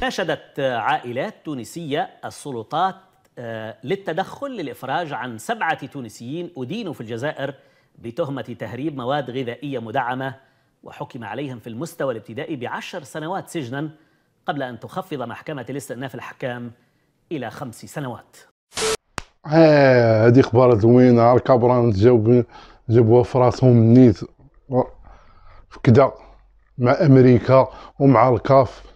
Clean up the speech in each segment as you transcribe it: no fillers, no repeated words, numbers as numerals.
ناشدت عائلات تونسية السلطات للتدخل للإفراج عن 7 تونسيين أدينوا في الجزائر بتهمة تهريب مواد غذائية مدعمة، وحكم عليهم في المستوى الابتدائي ب10 سنوات سجنا قبل أن تخفض محكمة الاستئناف الأحكام إلى 5 سنوات. هذه اخبار زوينه. الكابران جابوها في راسهم نيت كدا مع امريكا ومع الكاف.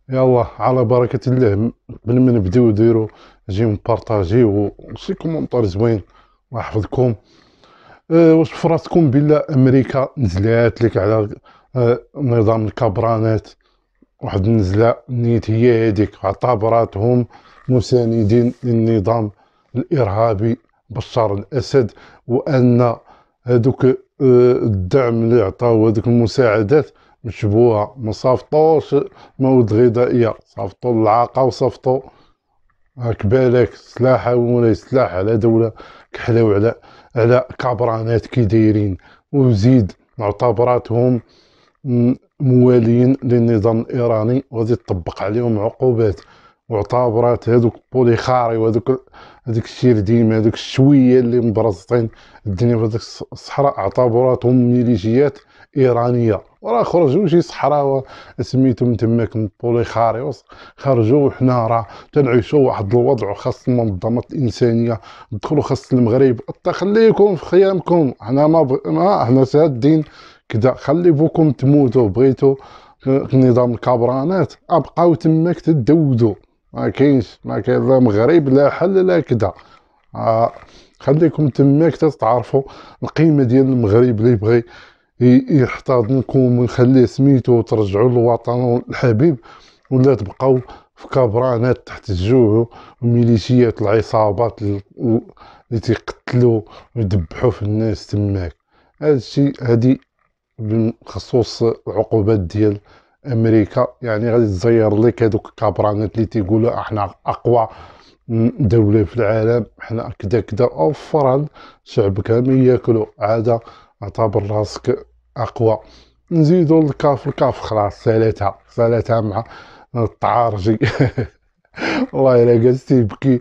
يلا على بركه الله، قبل ما نبداو ديروا جيو بارطاجيو وشي كومونتار زوين الله يحفظكم. واش في راسكم بلا امريكا نزلات لك على نظام الكابرانات واحد النزله نيت هي هذيك، اعتبراتهم مساندين للنظام الارهابي بشار الاسد، وان هذوك الدعم اللي عطاو هذوك المساعدات مشبوهه، ما صافطوش مواد غذائيه، صافطوا العاقه وصافطوا هاك بالك سلاح ولا سلاح على دوله كحلاو على كابرانات كي دايرين، وزيد معتبراتهم موالين للنظام الايراني وغادي تطبق عليهم عقوبات، واعتبرات هذوك بوليخاري وهذوك الشيرديم هذوك الشويه اللي مبرزطين الدنيا في هذيك الصحراء اعتبراتهم ميليشيات ايرانيه. وراه خرجوا شي صحراوه سميتهم تماك بوليخاري، خرجوا وحنا راه تنعيشوا واحد الوضع، وخاص المنظمات الانسانيه دخلوا، خاص المغرب خليكم في خيامكم، حنا ما حنا سادين كدا، خلي بوكم تموتوا، بغيتوا نظام الكابرانات ابقاو تماك تدودوا، ما كاين لا مغرب لا حل لا كدا. خليكم تماك تعرفوا القيمه ديال المغرب اللي بغي يحتضنكم ويخليه سميتو وترجعوا للوطن الحبيب، ولا تبقاو في كابرانات تحت الجوع وميليشيات العصابات اللي تيقتلوا ويذبحوا في الناس تماك. هادي بخصوص العقوبات ديال امريكا، يعني غادي تزير لك هذوك الكابرانات اللي تيقولوا احنا اقوى دوله في العالم، احنا كدا كدا، اوفر هاد الشعب كامل ياكلوا، عاده اعتبر راسك اقوى. نزيدوا الكاف خلاص سالتها مع الطعارجي والله الا جالس تيبكي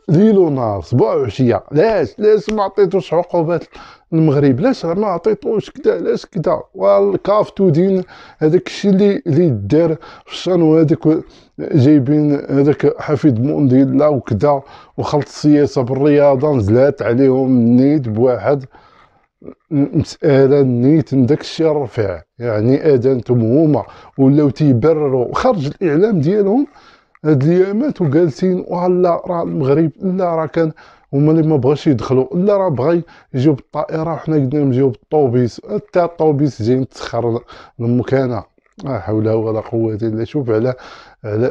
ليل ونهار صباح وعشيه. لاش ما عطيتوش عقوبات المغرب؟ لاش ما عطيتوش كدا؟ لاش كدا؟ والكاف تدين هذاك الشيء اللي دار في الشان، وهذاك جايبين هذاك حفيد مونديلا وكدا، وخلط السياسه بالرياضه، نزلات عليهم نيت بواحد مسألة نيت من داك الشيء الرفيع، يعني ادانتهم هما ولاو تيبرروا، خرج الاعلام ديالهم هاد الايامات وجالسين وهلا راه المغرب لا راه كان هما اللي ما بغاش يدخلوا، لا راه بغا يجيو بالطائره وحنا قلنا لهم نجيو بالطوبيس، حتى الطوبيس جاي متسخر المكانه. لا حول ولا قوه الا بالله. شوف على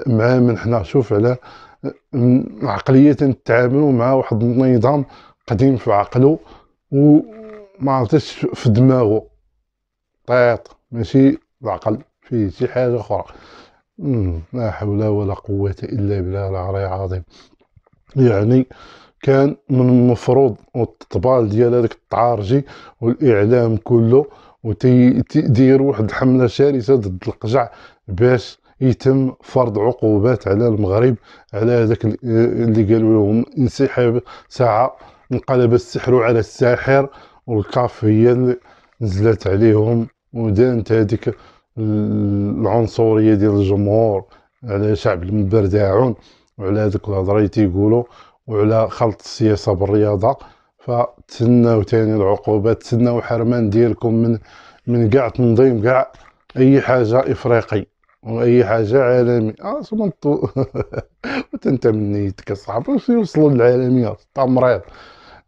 مع من حنا، شوف على عقليه نتعاملوا مع واحد النظام قديم في عقله وما عرفتش في دماغه طيط، ماشي العقل فيه شي حاجه اخرى. لا حول ولا قوة إلا بالله العلي العظيم. يعني كان من المفروض والتطبال ديال هذاك الطعارجي والإعلام كله وتيدير واحد الحملة شرسة ضد القجع باش يتم فرض عقوبات على المغرب على هذاك اللي قالوا لهم انسحاب ساعة، انقلب السحر على الساحر، والكاف هي اللي نزلت عليهم ودانت هذيك العنصريه ديال الجمهور على شعب المبردعون، وعلى هذوك الهضره اللي تيقولوا، وعلى خلط السياسه بالرياضه. فتسناو تاني العقوبات، تسناو حرمان ديالكم من كاع تنظيم كاع اي حاجه افريقي واي حاجه عالمي. صمتو وانت من نيتك اصاحبي واش يوصلوا للعالميه مريض.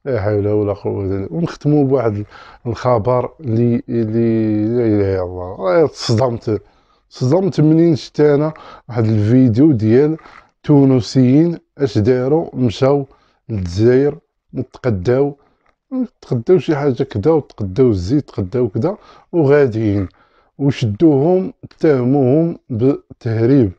لا حول ولا قوة الا بالله. ونختموا بواحد الخبر اللي لا اله الا الله. صدمت منين شفت انا واحد الفيديو ديال تونسيين اش داروا، مشاو للجزائر تغداو شي حاجه كدا، وتغداو الزيت تغداو كدا وغاديين، وشدوهم اتهموهم بالتهريب،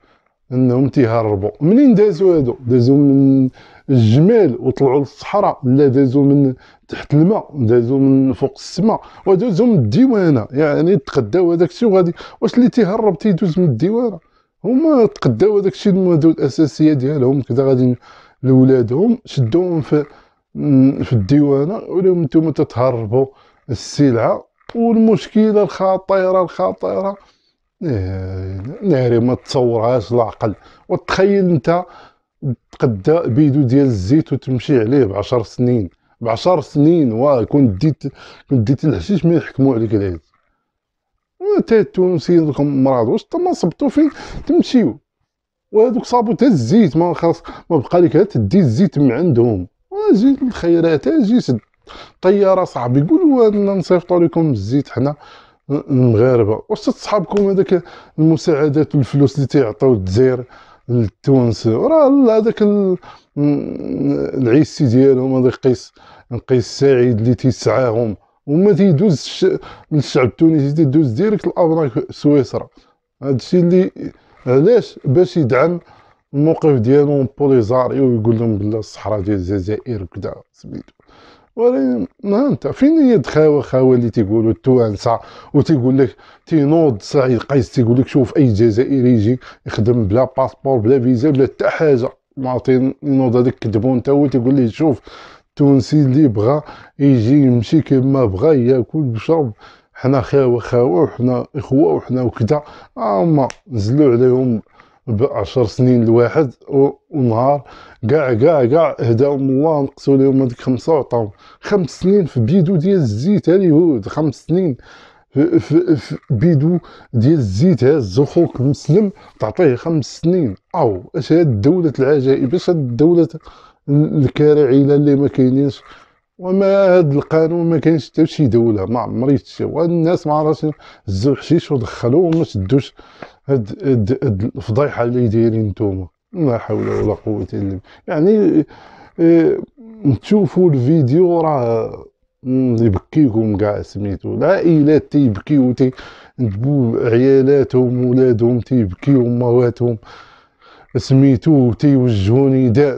انهم تيهربوا. منين دازوا هادو؟ دازوا من الجمال وطلعوا للصحراء، لا دازوا من تحت الماء، دازوا من فوق السماء، ودازوا من الديوانه. يعني تغداو هذاك الشيء وغادي، واش اللي تيهرب تيدوز من الديوانه؟ هما تقداو هداك الشيء المواد الاساسيه ديالهم كذا غادي لولادهم شدوهم في الديوانه ولاو نتوما تتهربوا السلعه. والمشكله الخطيره ناري ما تصورهاش العقل. وتخيل انت تقدا بيدو ديال الزيت وتمشي عليه ب10 سنين كنت ديت الحشيش ما يحكموا عليك العيد. تا التونسيين دوكم مرض واش ما صبتو فين تمشيو. وهذوك صابوا تا الزيت ما خاص ما بقى لك غير تدي الزيت من عندهم. زيت الخيرات اجي سد طياره صاحبي يقولوا انا نصيفطوا لكم الزيت حنا المغاربه. واش تصحابكم هذاك المساعدات والفلوس اللي تيعطيو الجزائر للتونس راه هذاك العيسي ديالهم هذاك قيس سعيد اللي تيسعاهم وما تيدوز للشعب التونسي تيدوز ديريكت لابناك سويسرا. هادشي اللي علاش باش يدعم الموقف ديالو بوليزاريو ويقول لهم بلا الصحراء ديال الجزائر وكذا سميتو. ولكن ما انت فين هي الخاوه اللي تيقولوا التوانسه وتيقول لك تينوض سعيد قيس تيقول لك شوف اي جزائري يجي يخدم بلا باسبور بلا فيزا بلا حتى حاجه ما تينوض هذاك كذبون تا هو تيقول ليه شوف التونسي اللي بغى يجي يمشي كما بغى ياكل ويشرب حنا خاوه وحنا اخوه وحنا وكذا. هما نزلوا عليهم ب10 سنين الواحد ونهار كاع هداهم الله نقصوا لهم هذيك 5 وعطاهم 5 سنين في بيدو ديال الزيت اليهود. 5 سنين في بيدو ديال الزيت هاز خوك مسلم تعطيه 5 سنين. او اش هاد الدولة العجائب اش هاد الدولة الكراعيله اللي ما كاينينش. وما هاد القانون ما كاينش حتى شي دوله ما عمري شتي. والناس ما عرفتش هزوا الحشيش ودخلوه وما شدوش هاد الفضيحه اللي دايرين نتوما. لا حول ولا قوه الا بالله. يعني تشوفوا الفيديو راه يبكيكم كاع سميتو. العائلات تيبكيو تيجبو عيالاتهم ولادهم تيبكيو امواتهم سميتو تيوجهوا نداء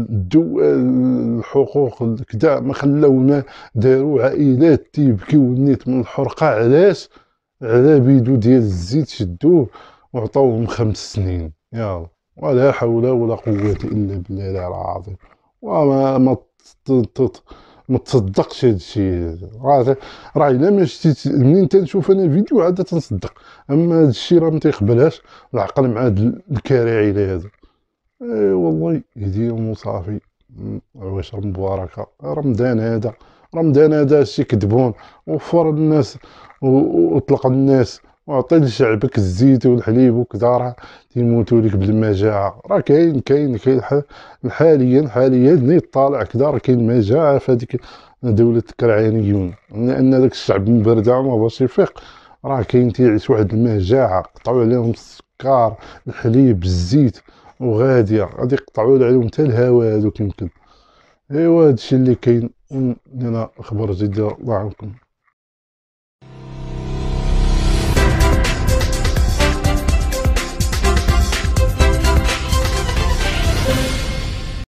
الدول الحقوق كدا ما خلاونا داروا عائلات تيبكيو نيت من الحرقه. علاش؟ على بيدو ديال الزيت شدوه وعطاوهم 5 سنين. يلا ولا حول ولا قوه الا بالله العظيم. وما ما تصدقش هاد الشيء. راه الا ما شتيت منين تنشوف انا الفيديو عاد تنصدق. اما هاد الشيء راه ما تيقبلهاش العقل مع هاد الكراعيله هذا. اي والله يهديهم وصافي. عواشر مباركه. رمضان هذا الشيء كذبون. وفر الناس واطلق الناس وعطي لشعبك الزيت والحليب وكذا راه تيموتوا لك بالمجاعه. راه كاين حاليا نيت طالع كذا راه كاين مجاعه في هذيك دوله الكرعانيون لان داك الشعب مبردع ما باش يفيق. راه كاين تيعيش واحد المجاعه قطعوا عليهم السكر الحليب الزيت وغاديه غادي يقطعوا عليهم حتى الهواء هذوك يمكن. ايوا هادشي اللي كاين. انا اخبار جديده الله عنكم.